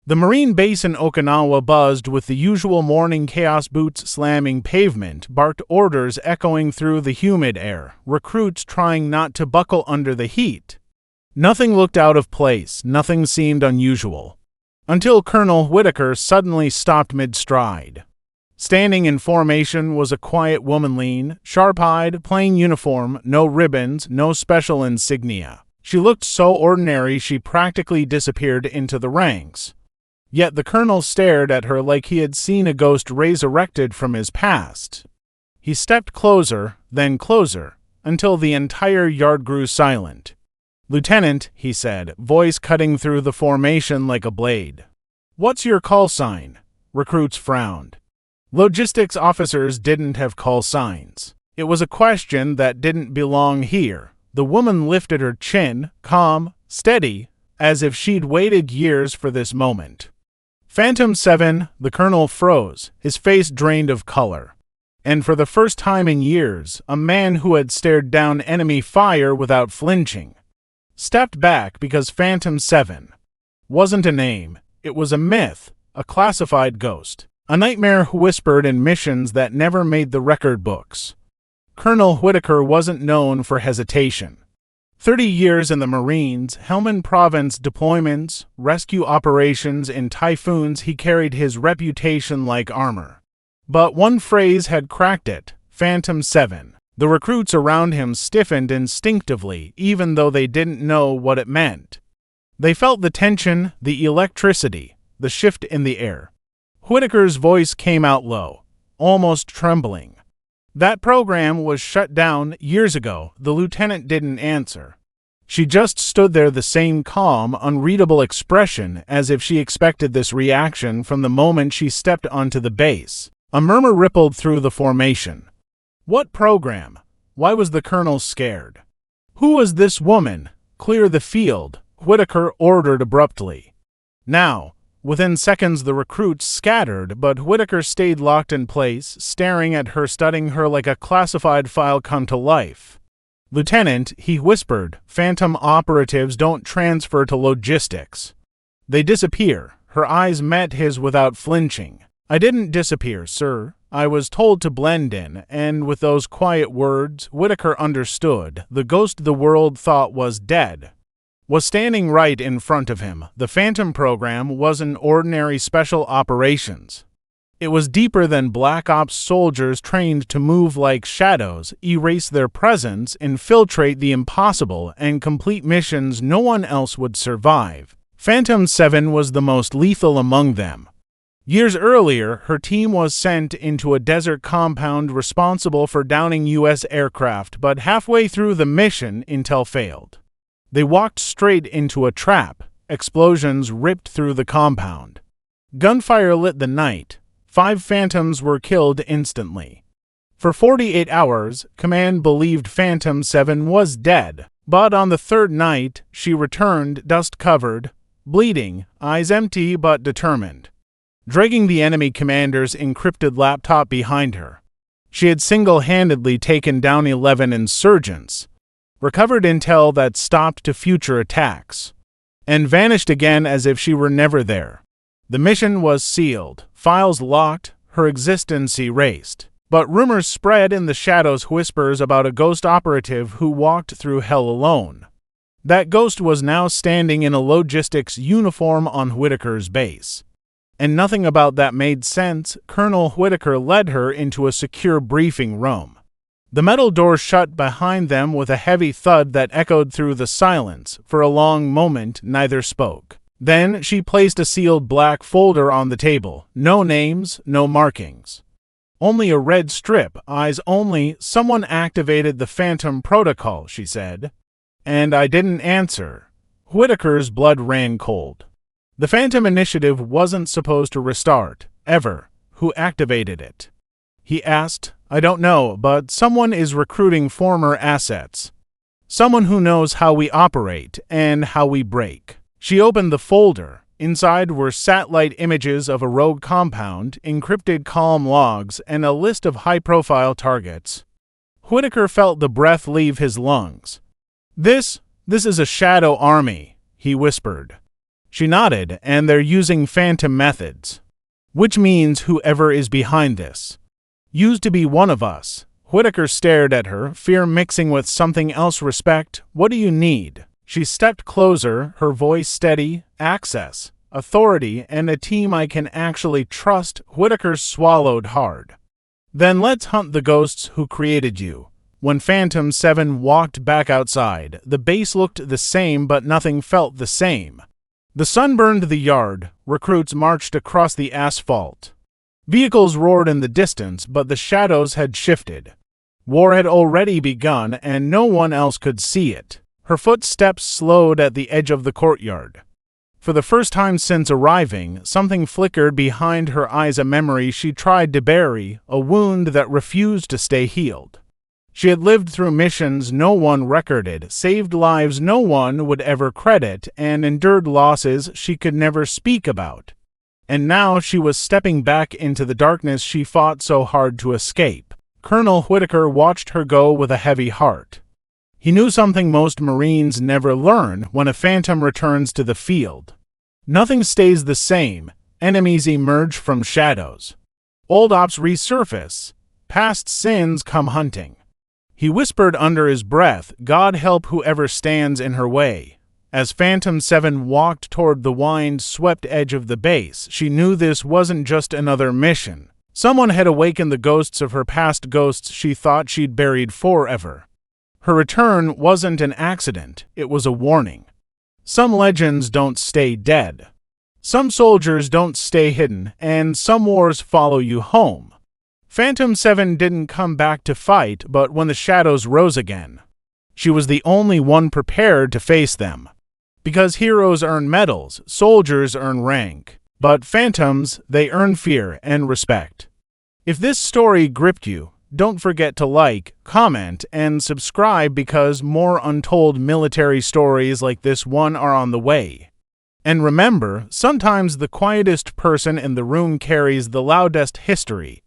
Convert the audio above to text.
The Marine base in Okinawa buzzed with the usual morning chaos, boots slamming pavement, barked orders echoing through the humid air, recruits trying not to buckle under the heat. Nothing looked out of place, nothing seemed unusual. Until Colonel Whitaker suddenly stopped mid-stride. Standing in formation was a quiet woman, lean, sharp-eyed, plain uniform, no ribbons, no special insignia. She looked so ordinary she practically disappeared into the ranks. Yet the colonel stared at her like he had seen a ghost resurrected from his past. He stepped closer, then closer, until the entire yard grew silent. "Lieutenant," he said, voice cutting through the formation like a blade. "What's your call sign?" Recruits frowned. Logistics officers didn't have call signs. It was a question that didn't belong here. The woman lifted her chin, calm, steady, as if she'd waited years for this moment. "Phantom 7, the colonel froze, his face drained of color. And for the first time in years, a man who had stared down enemy fire without flinching stepped back, because Phantom 7 wasn't a name, it was a myth, a classified ghost, a nightmare whispered in missions that never made the record books. Colonel Whitaker wasn't known for hesitation. 30 years in the Marines, Helmand Province deployments, rescue operations in typhoons, he carried his reputation like armor. But one phrase had cracked it: Phantom 7. The recruits around him stiffened instinctively, even though they didn't know what it meant. They felt the tension, the electricity, the shift in the air. Whitaker's voice came out low, almost trembling. "That program was shut down years ago." The lieutenant didn't answer. She just stood there, the same calm, unreadable expression, as if she expected this reaction from the moment she stepped onto the base. A murmur rippled through the formation. What program? Why was the colonel scared? Who was this woman? "Clear the field," Whitaker ordered abruptly. Now, within seconds the recruits scattered, but Whitaker stayed locked in place, staring at her, studying her like a classified file come to life. "Lieutenant," he whispered, "Phantom operatives don't transfer to logistics. They disappear." Her eyes met his without flinching. "I didn't disappear, sir. I was told to blend in," and with those quiet words, Whitaker understood. The ghost the world thought was dead was standing right in front of him. The Phantom program wasn't ordinary special operations. It was deeper than Black Ops soldiers trained to move like shadows, erase their presence, infiltrate the impossible, and complete missions no one else would survive. Phantom 7 was the most lethal among them. Years earlier, her team was sent into a desert compound responsible for downing U.S. aircraft, but halfway through the mission, intel failed. They walked straight into a trap. Explosions ripped through the compound. Gunfire lit the night. 5 Phantoms were killed instantly. For 48 hours, Command believed Phantom 7 was dead, but on the third night, she returned, dust-covered, bleeding, eyes empty but determined, dragging the enemy commander's encrypted laptop behind her. She had single-handedly taken down 11 insurgents, recovered intel that stopped to future attacks, and vanished again as if she were never there. The mission was sealed, files locked, her existence erased. But rumors spread in the shadows, whispers about a ghost operative who walked through hell alone. That ghost was now standing in a logistics uniform on Whitaker's base. And nothing about that made sense. Colonel Whitaker led her into a secure briefing room. The metal door shut behind them with a heavy thud that echoed through the silence. For a long moment, neither spoke. Then she placed a sealed black folder on the table. No names, no markings. Only a red strip, eyes only. "Someone activated the Phantom protocol," she said. "And I didn't answer." Whitaker's blood ran cold. The Phantom initiative wasn't supposed to restart, ever. Who activated it? He asked. "I don't know, but someone is recruiting former assets. Someone who knows how we operate and how we break." She opened the folder. Inside were satellite images of a rogue compound, encrypted calm logs, and a list of high-profile targets. Whitaker felt the breath leave his lungs. This is a shadow army," he whispered. She nodded, and they're using phantom methods. Which means whoever is behind this used to be one of us. Whitaker stared at her, fear mixing with something else. Respect. What do you need? She stepped closer, her voice steady. Access, authority, and a team I can actually trust. Whitaker swallowed hard. Then let's hunt the ghosts who created you. When Phantom 7 walked back outside, the base looked the same, but nothing felt the same. The sun burned the yard. Recruits marched across the asphalt. Vehicles roared in the distance, but the shadows had shifted. War had already begun, and no one else could see it. Her footsteps slowed at the edge of the courtyard. For the first time since arriving, something flickered behind her eyes, a memory she tried to bury, a wound that refused to stay healed. She had lived through missions no one recorded, saved lives no one would ever credit, and endured losses she could never speak about. And now she was stepping back into the darkness she fought so hard to escape. Colonel Whitaker watched her go with a heavy heart. He knew something most Marines never learn when a phantom returns to the field. Nothing stays the same. Enemies emerge from shadows. Old ops resurface. Past sins come hunting. He whispered under his breath, God help whoever stands in her way. As Phantom 7 walked toward the wind-swept edge of the base, she knew this wasn't just another mission. Someone had awakened the ghosts of her past, ghosts she thought she'd buried forever. Her return wasn't an accident, it was a warning. Some legends don't stay dead. Some soldiers don't stay hidden, and some wars follow you home. Phantom 7 didn't come back to fight, but when the shadows rose again, she was the only one prepared to face them. Because heroes earn medals, soldiers earn rank. But phantoms, they earn fear and respect. If this story gripped you, don't forget to like, comment, and subscribe because more untold military stories like this one are on the way. And remember, sometimes the quietest person in the room carries the loudest history.